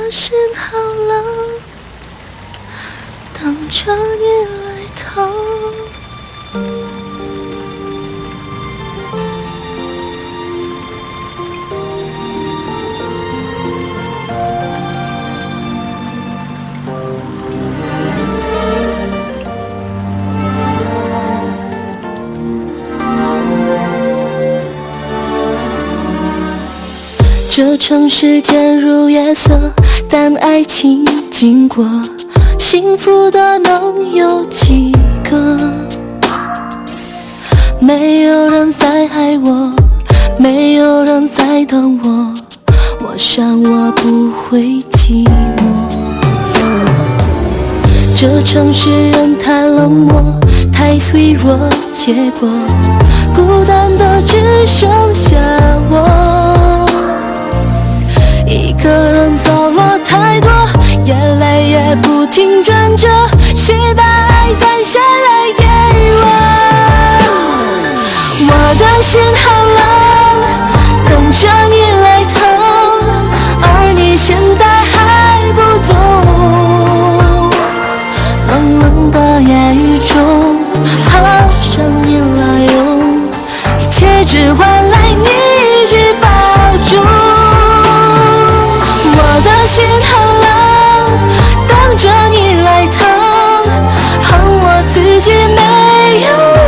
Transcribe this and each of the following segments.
的心好冷，等着你来疼。这城市渐入夜色，但爱情经过，幸福的能有几个？没有人在爱我，没有人在等我，我想我不会寂寞。这城市人太冷漠，太脆弱，结果孤单的只剩下我。一个人走了太多，眼泪也不停转着，谁把爱攒下来也忘。我的心好冷，等着你来疼，而你现在还不懂。冷冷的夜雨中，好想你来拥，一切只换来你一句保重。我的心好冷，等着你来疼，恨我自己没有我。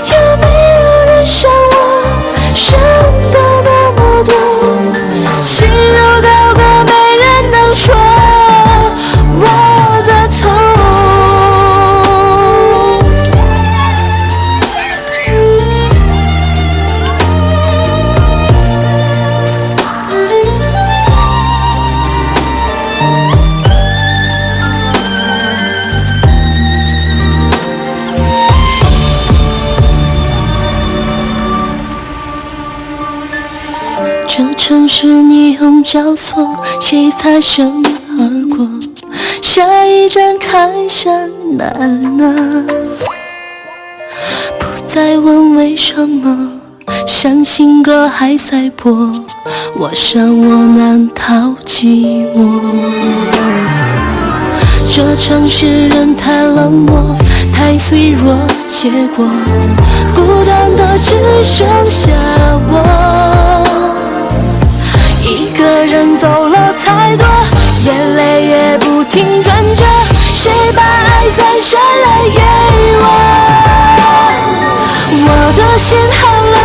有没有人伤我，伤得那么多，心如刀割，没人能说我的痛。这城市霓虹交错，谁擦身而过？下一站开山难啊！不再问为什么，伤心歌还在播，我想我难逃寂寞。这城市人太冷漠，太脆弱，结果孤单的只剩下我。一个人走了太多，眼泪也不停转着，谁把爱攒下来也忘。我的心好冷，